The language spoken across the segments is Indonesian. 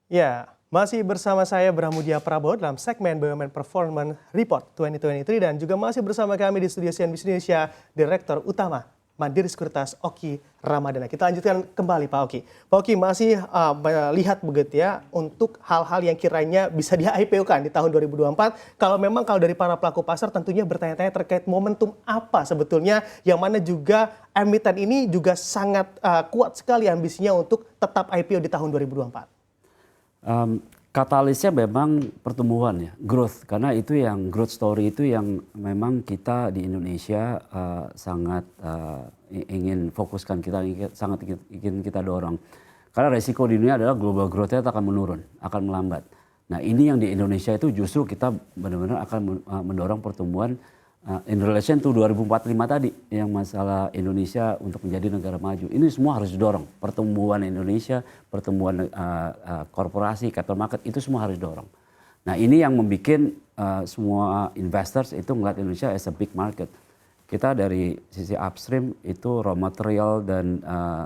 Ya, masih bersama saya Bramudia Prabowo dalam segmen BUMN Performance Report 2023 dan juga masih bersama kami di studio CNBC Indonesia Direktur Utama Mandiri Sekuritas Oki Ramadana. Kita lanjutkan kembali Pak Oki. Pak Oki masih melihat begitu ya untuk hal-hal yang kiranya bisa di IPO-kan di tahun 2024. Kalau dari para pelaku pasar tentunya bertanya-tanya terkait momentum apa sebetulnya yang mana juga emiten ini juga sangat kuat sekali ambisinya untuk tetap IPO di tahun 2024. Katalisnya memang pertumbuhan ya, growth. Karena itu yang growth story itu yang memang kita di Indonesia sangat ingin fokuskan, sangat ingin kita dorong. Karena resiko di dunia adalah global growth-nya akan menurun, akan melambat. Nah ini yang di Indonesia itu justru kita benar-benar akan mendorong pertumbuhan in relation to 2045 tadi, yang masalah Indonesia untuk menjadi negara maju. Ini semua harus didorong. Pertumbuhan Indonesia, pertumbuhan korporasi, capital market, itu semua harus didorong. Nah ini yang membuat semua investors itu melihat Indonesia as a big market. Kita dari sisi upstream itu raw material dan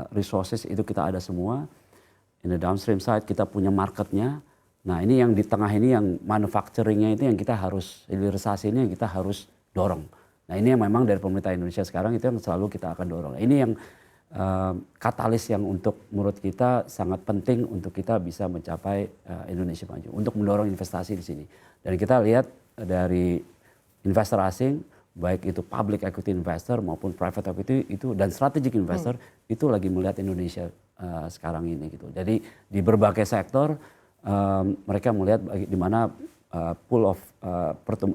resources itu kita ada semua. In the downstream side kita punya marketnya. Nah ini yang di tengah ini yang manufacturingnya itu yang kita harus, hilirisasi ini yang kita harus dorong. Nah ini yang memang dari pemerintah Indonesia sekarang itu yang selalu kita akan dorong. Ini yang katalis yang untuk menurut kita sangat penting untuk kita bisa mencapai Indonesia maju. Untuk mendorong investasi di sini. Dan kita lihat dari investor asing, baik itu public equity investor maupun private equity itu dan strategic investor itu lagi melihat Indonesia sekarang ini gitu. Jadi di berbagai sektor mereka melihat di mana pool of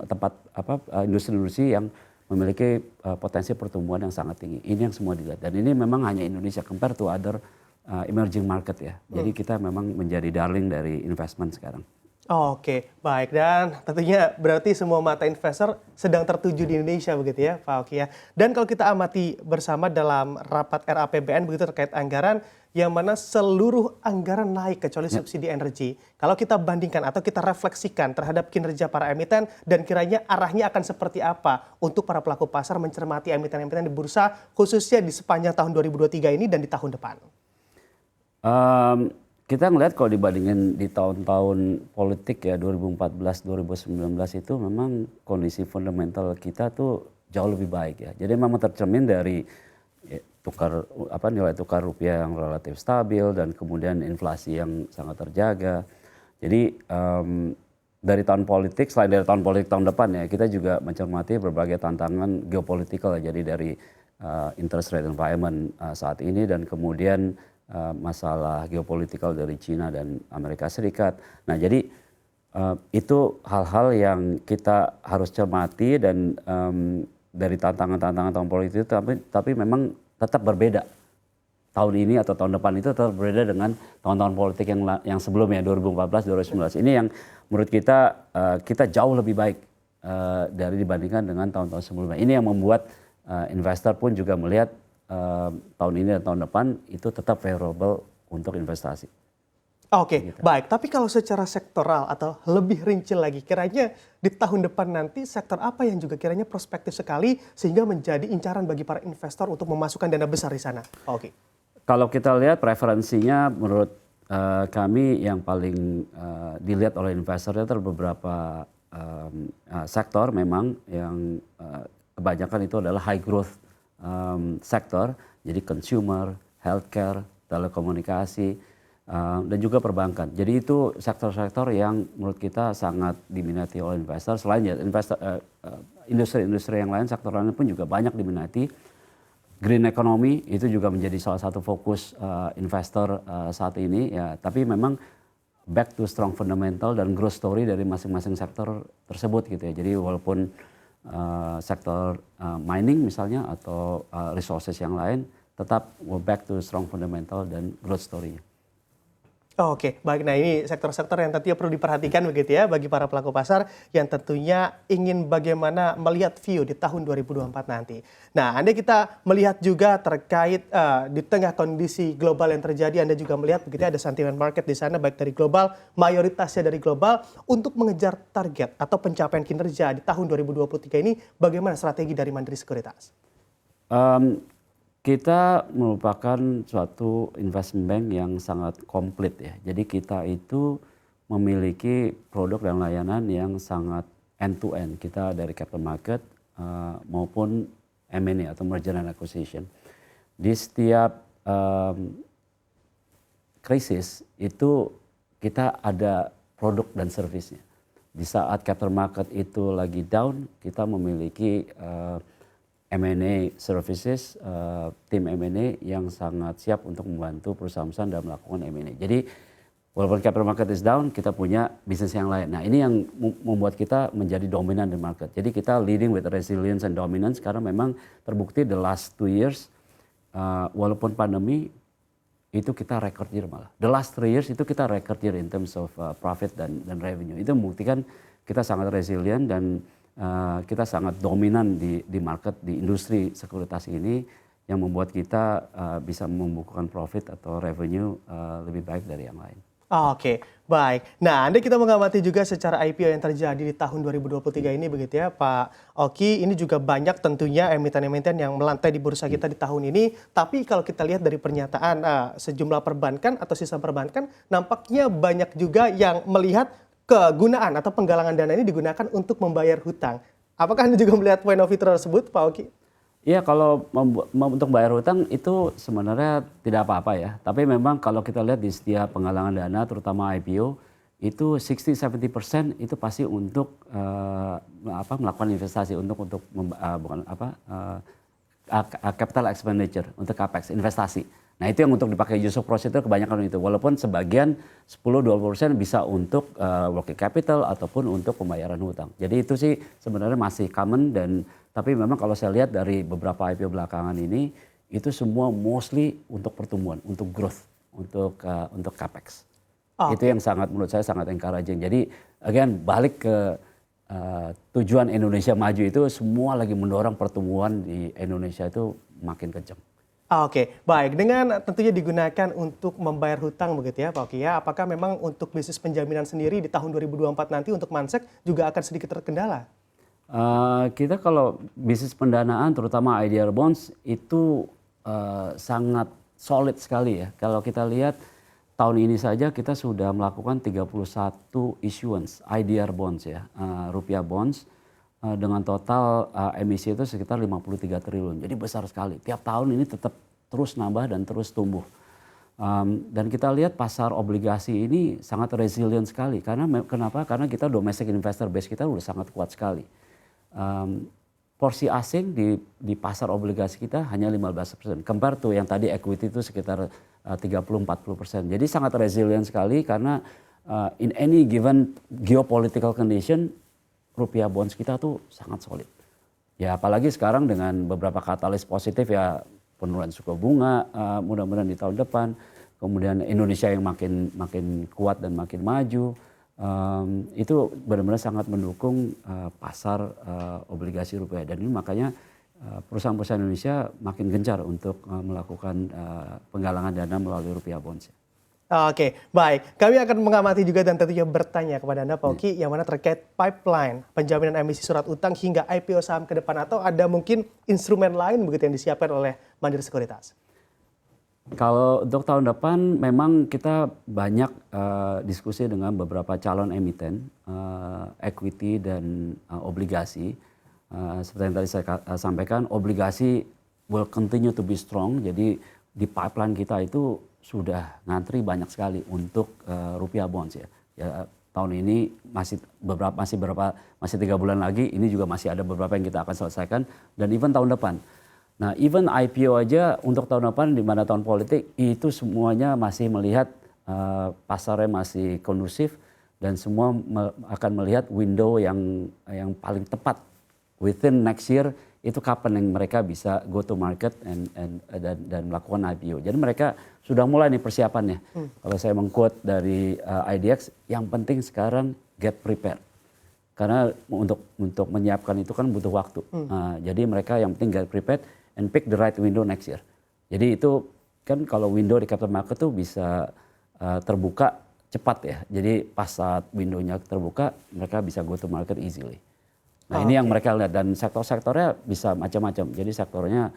tempat industri-industri yang memiliki potensi pertumbuhan yang sangat tinggi. Ini yang semua dilihat. Dan ini memang hanya Indonesia compare to other emerging market ya. Jadi kita memang menjadi darling dari investment sekarang. Oke, baik. Dan tentunya berarti semua mata investor sedang tertuju di Indonesia begitu ya Pak Oki ya. Dan kalau kita amati bersama dalam rapat RAPBN begitu terkait anggaran, yang mana seluruh anggaran naik kecuali subsidi energi. Kalau kita bandingkan atau kita refleksikan terhadap kinerja para emiten dan kiranya arahnya akan seperti apa untuk para pelaku pasar mencermati emiten-emiten di bursa khususnya di sepanjang tahun 2023 ini dan di tahun depan. Kita ngelihat kalau dibandingin di tahun-tahun politik ya 2014-2019 itu memang kondisi fundamental kita tuh jauh lebih baik ya. Jadi memang tercermin dari nilai tukar rupiah yang relatif stabil dan kemudian inflasi yang sangat terjaga. Jadi dari tahun politik, selain dari tahun politik tahun depan ya, kita juga mencermati berbagai tantangan geopolitikal ya. Jadi dari interest rate environment saat ini dan kemudian masalah geopolitikal dari China dan Amerika Serikat. Nah jadi itu hal-hal yang kita harus cermati dan dari tantangan-tantangan tahun politik itu tapi memang tetap berbeda. Tahun ini atau tahun depan itu tetap berbeda dengan tahun-tahun politik yang sebelumnya 2014-2019. Ini yang menurut kita jauh lebih baik dari dibandingkan dengan tahun-tahun sebelumnya. Ini yang membuat investor pun juga melihat tahun ini dan tahun depan itu tetap favorable untuk investasi. Oke, baik. Tapi kalau secara sektoral atau lebih rinci lagi, kiranya di tahun depan nanti sektor apa yang juga kiranya prospektif sekali sehingga menjadi incaran bagi para investor untuk memasukkan dana besar di sana? Oke. Kalau kita lihat preferensinya menurut kami yang paling dilihat oleh investor itu ada beberapa sektor memang yang kebanyakan itu adalah high growth sektor, jadi consumer, healthcare, telekomunikasi, dan juga perbankan. Jadi itu sektor-sektor yang menurut kita sangat diminati oleh investor. Selain ya industri-industri yang lain, sektor lain pun juga banyak diminati. Green economy itu juga menjadi salah satu fokus investor saat ini. Ya, tapi memang back to strong fundamental dan growth story dari masing-masing sektor tersebut gitu ya. Jadi walaupun sektor mining misalnya atau resources yang lain tetap back to strong fundamental dan growth story. Oke, baik. Nah ini sektor-sektor yang tentunya perlu diperhatikan begitu ya bagi para pelaku pasar yang tentunya ingin bagaimana melihat view di tahun 2024 nanti. Nah, Anda kita melihat juga terkait di tengah kondisi global yang terjadi, Anda juga melihat begitu ada sentiment market di sana baik dari global, mayoritasnya dari global untuk mengejar target atau pencapaian kinerja di tahun 2023 ini bagaimana strategi dari Mandiri Sekuritas? Kita merupakan suatu investment bank yang sangat komplit ya. Jadi kita itu memiliki produk dan layanan yang sangat end to end. Kita dari capital market maupun M&A atau merger and acquisition. Di setiap krisis itu kita ada produk dan servisnya. Di saat capital market itu lagi down, kita memiliki M&A services, tim M&A yang sangat siap untuk membantu perusahaan-perusahaan dalam melakukan M&A. Jadi walaupun capital market is down, kita punya bisnis yang lain. Nah ini yang membuat kita menjadi dominan di market. Jadi kita leading with resilience and dominance karena memang terbukti the last 2 years, walaupun pandemi, itu kita record year malah. The last 3 years itu kita record year in terms of profit dan revenue. Itu membuktikan kita sangat resilient dan kita sangat dominan di market, di industri sekuritas ini yang membuat kita bisa membukukan profit atau revenue lebih baik dari yang lain. Oke, baik. Nah, Anda kita mengamati juga secara IPO yang terjadi di tahun 2023 ini begitu ya Pak Oki. Ini juga banyak tentunya emiten-emiten yang melantai di bursa kita di tahun ini. Tapi kalau kita lihat dari pernyataan sejumlah perbankan atau sistem perbankan, nampaknya banyak juga yang melihat kegunaan atau penggalangan dana ini digunakan untuk membayar hutang. Apakah Anda juga melihat point of view tersebut, Pak Oki? Iya, kalau untuk bayar hutang itu sebenarnya tidak apa-apa ya. Tapi memang kalau kita lihat di setiap penggalangan dana, terutama IPO, itu 60-70% itu pasti untuk melakukan investasi, untuk capital expenditure, untuk capex, investasi. Nah itu yang untuk dipakai use of proceeds itu kebanyakan itu. Walaupun sebagian 10-20% bisa untuk working capital ataupun untuk pembayaran hutang. Jadi itu sih sebenarnya masih common tapi memang kalau saya lihat dari beberapa IPO belakangan ini itu semua mostly untuk pertumbuhan, untuk growth, untuk capex. Itu yang menurut saya sangat encouraging. Jadi again balik ke tujuan Indonesia maju itu semua lagi mendorong pertumbuhan di Indonesia itu makin kencang. Oke, baik. Dengan tentunya digunakan untuk membayar hutang begitu ya Pak Oki ya. Apakah memang untuk bisnis penjaminan sendiri di tahun 2024 nanti untuk Mansek juga akan sedikit terkendala? Kita kalau bisnis pendanaan terutama IDR bonds itu sangat solid sekali ya. Kalau kita lihat tahun ini saja kita sudah melakukan 31 issuance IDR bonds ya, rupiah bonds. Dengan total emisi itu sekitar 53 triliun. Jadi besar sekali. Tiap tahun ini tetap terus nambah dan terus tumbuh. Dan kita lihat pasar obligasi ini sangat resilient sekali. Kenapa? Karena kita domestic investor base kita udah sangat kuat sekali. Porsi asing di pasar obligasi kita hanya 15%. Compare to yang tadi equity itu sekitar 30-40%. Jadi sangat resilient sekali karena in any given geopolitical condition rupiah bonds kita tuh sangat solid. Ya apalagi sekarang dengan beberapa katalis positif ya penurunan suku bunga mudah-mudahan di tahun depan. Kemudian Indonesia yang makin kuat dan makin maju. Itu benar-benar sangat mendukung pasar obligasi rupiah. Dan ini makanya perusahaan-perusahaan Indonesia makin gencar untuk melakukan penggalangan dana melalui rupiah bonds. Oke, baik. Kami akan mengamati juga dan tentunya bertanya kepada Anda Pak Oki yang mana terkait pipeline penjaminan emisi surat utang hingga IPO saham ke depan atau ada mungkin instrumen lain begitu yang disiapkan oleh Mandiri Sekuritas. Kalau untuk tahun depan memang kita banyak diskusi dengan beberapa calon emiten equity dan obligasi. Seperti yang tadi saya sampaikan, obligasi will continue to be strong. Jadi di pipeline kita itu sudah ngantri banyak sekali untuk rupiah bonds ya. Tahun ini masih 3 bulan lagi, ini juga masih ada beberapa yang kita akan selesaikan dan even tahun depan. Nah, even IPO aja untuk tahun depan di mana tahun politik itu semuanya masih melihat pasarnya masih kondusif dan semua akan melihat window yang paling tepat within next year itu kapan yang mereka bisa go to market dan melakukan IPO. Jadi mereka sudah mulai nih persiapannya. Kalau saya mengquote dari IDX, yang penting sekarang get prepared. Karena untuk menyiapkan itu kan butuh waktu. Jadi mereka yang penting get prepared and pick the right window next year. Jadi itu kan kalau window di capital market tuh bisa terbuka cepat ya. Jadi pas saat windownya terbuka, mereka bisa go to market easily. Nah ini yang mereka lihat dan sektor-sektornya bisa macam-macam. Jadi sektornya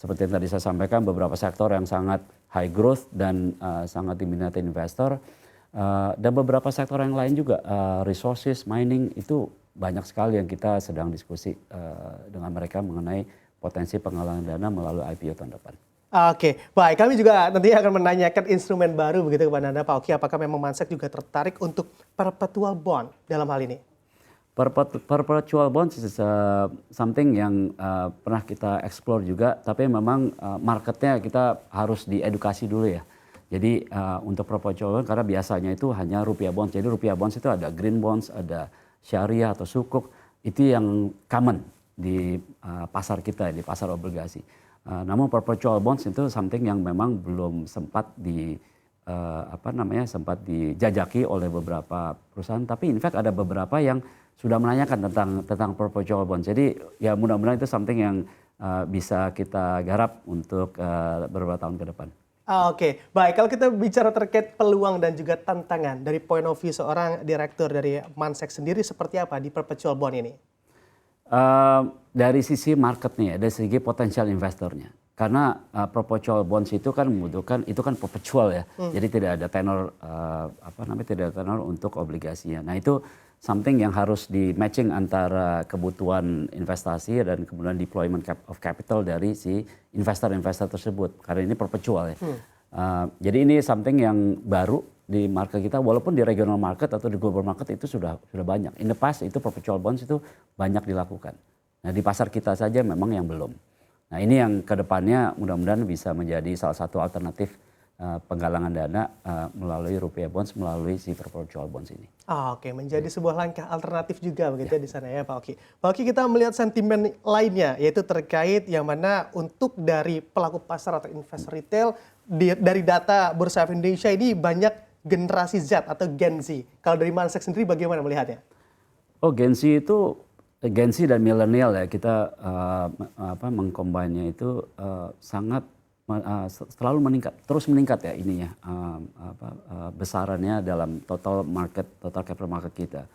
seperti yang tadi saya sampaikan beberapa sektor yang sangat high growth dan sangat diminati investor. Dan beberapa sektor yang lain juga, resources, mining itu banyak sekali yang kita sedang diskusi dengan mereka mengenai potensi penggalangan dana melalui IPO tahun depan. Oke, baik. Kami juga nanti akan menanyakan instrumen baru begitu kepada Anda, Pak Oki. Apakah memang Mansek juga tertarik untuk perpetual bond dalam hal ini? Perpetual bonds is something yang pernah kita explore juga, tapi memang marketnya kita harus diedukasi dulu ya. Jadi untuk perpetual bond karena biasanya itu hanya rupiah bonds. Jadi rupiah bonds itu ada green bonds, ada syariah atau sukuk. Itu yang common di pasar kita, di pasar obligasi. Namun perpetual bonds itu something yang memang belum sempat sempat dijajaki oleh beberapa perusahaan. Tapi in fact ada beberapa yang sudah menanyakan tentang perpetual bonds. Jadi ya mudah-mudahan itu something yang bisa kita garap untuk beberapa tahun ke depan. Oke, baik. Kalau kita bicara terkait peluang dan juga tantangan dari point of view seorang direktur dari Mansek sendiri seperti apa di perpetual bond ini? Dari sisi marketnya, dari segi potensial investornya. Karena perpetual bonds itu kan membutuhkan, itu kan perpetual ya. Jadi tidak ada tenor tidak ada tenor untuk obligasinya. Nah itu something yang harus di matching antara kebutuhan investasi dan kemudian deployment of capital dari si investor-investor tersebut. Karena ini perpetual ya. Jadi ini something yang baru di market kita, walaupun di regional market atau di global market itu sudah banyak. In the past itu perpetual bonds itu banyak dilakukan. Nah di pasar kita saja memang yang belum. Nah ini yang kedepannya mudah-mudahan bisa menjadi salah satu alternatif penggalangan dana melalui rupiah bonds, melalui si perpetual bonds ini. Oke, menjadi sebuah langkah alternatif juga begitu ya di sana ya Pak Oki. Pak Oki, kita melihat sentimen lainnya yaitu terkait yang mana untuk dari pelaku pasar atau investor retail dari data Bursa Efek Indonesia ini banyak generasi Z atau Gen Z. Kalau dari Mansek sendiri bagaimana melihatnya? Oh Gen Z itu Gen Z dan milenial ya kita mengcombine-nya itu sangat selalu meningkat, terus meningkat ya ininya besarannya dalam total capital market kita.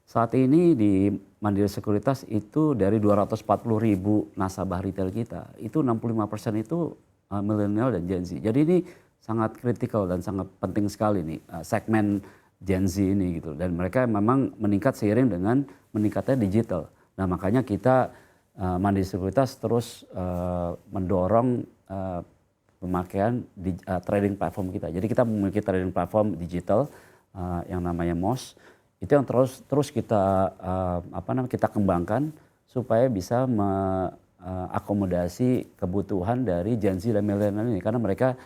Saat ini di Mandiri Sekuritas itu dari 240.000 nasabah retail kita, itu 65% itu milenial dan Gen Z. Jadi ini sangat kritikal dan sangat penting sekali nih segmen Gen Z ini gitu. Dan mereka memang meningkat seiring dengan meningkatnya digital. Nah makanya kita Mandiri Sekuritas terus mendorong pemakaian di trading platform kita. Jadi kita memiliki trading platform digital yang namanya MOS. Itu yang terus kita kita kembangkan supaya bisa mengakomodasi kebutuhan dari Gen Z dan milenial ini karena mereka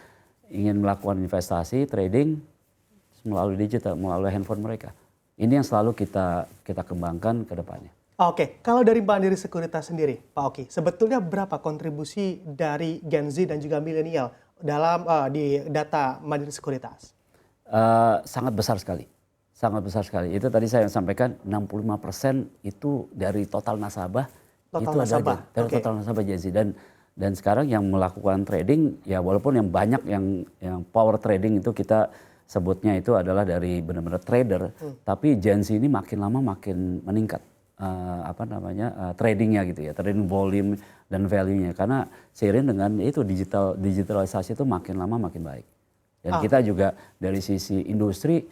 ingin melakukan investasi, trading melalui digital, melalui handphone mereka. Ini yang selalu kita kembangkan ke depannya. Oke, kalau dari Mandiri Sekuritas sendiri, Pak Oki, sebetulnya berapa kontribusi dari Gen Z dan juga milenial dalam di data Mandiri Sekuritas? Sangat besar sekali, sangat besar sekali. Itu tadi saya sampaikan 65% itu dari total nasabah, Total nasabah Gen Z dan sekarang yang melakukan trading ya walaupun yang banyak yang power trading itu kita sebutnya itu adalah dari benar-benar trader, tapi Gen Z ini makin lama makin meningkat. Tradingnya gitu ya, trading volume dan value-nya karena seiring dengan itu digitalisasi itu makin lama makin baik dan kita juga dari sisi industri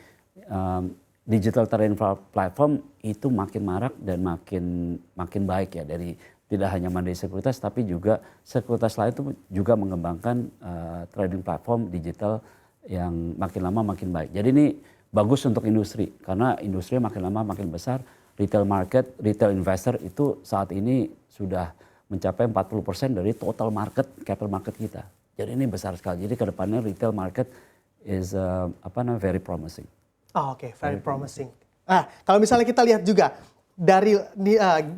digital trading platform itu makin marak dan makin baik ya dari tidak hanya Mandiri Sekuritas tapi juga sekuritas lain itu juga mengembangkan trading platform digital yang makin lama makin baik. Jadi ini bagus untuk industri karena industri makin lama makin besar. Retail market, retail investor itu saat ini sudah mencapai 40% dari total market, capital market kita. Jadi ini besar sekali. Jadi kedepannya retail market is very promising. Oke, very promising. Kalau misalnya kita lihat juga dari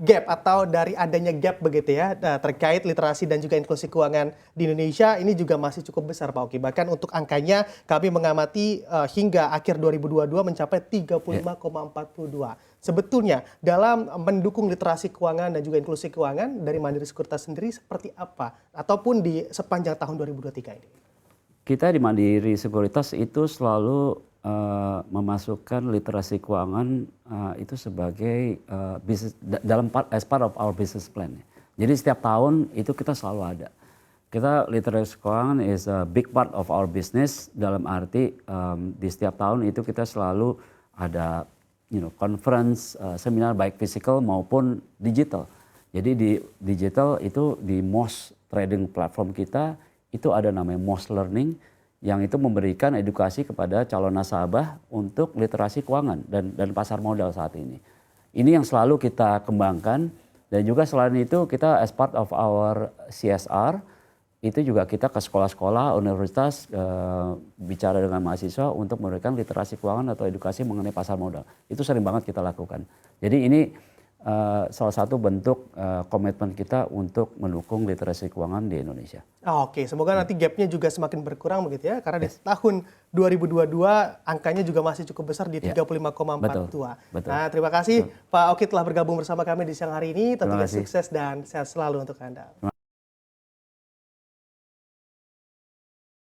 gap atau dari adanya gap begitu ya terkait literasi dan juga inklusi keuangan di Indonesia ini juga masih cukup besar Pak Oki. Bahkan untuk angkanya kami mengamati hingga akhir 2022 mencapai 35,42. Sebetulnya dalam mendukung literasi keuangan dan juga inklusi keuangan dari Mandiri Sekuritas sendiri seperti apa ataupun di sepanjang tahun 2023 ini? Kita di Mandiri Sekuritas itu selalu memasukkan literasi keuangan itu sebagai as part of our business plan. Jadi setiap tahun itu kita selalu ada. Kita literasi keuangan is a big part of our business, dalam arti di setiap tahun itu kita selalu ada conference, seminar baik physical maupun digital. Jadi di digital itu di MOS trading platform kita itu ada namanya MOS Learning yang itu memberikan edukasi kepada calon nasabah untuk literasi keuangan dan pasar modal saat ini. Ini yang selalu kita kembangkan, dan juga selain itu kita as part of our CSR itu juga kita ke sekolah-sekolah, universitas bicara dengan mahasiswa untuk memberikan literasi keuangan atau edukasi mengenai pasar modal. Itu sering banget kita lakukan. Jadi ini salah satu bentuk komitmen kita untuk mendukung literasi keuangan di Indonesia. Oke, semoga nanti gapnya juga semakin berkurang begitu ya, karena di tahun 2022 angkanya juga masih cukup besar di 35,42. Betul. Nah, terima kasih Pak Oki telah bergabung bersama kami di siang hari ini. Tentunya kasih. sukses dan sehat selalu untuk Anda.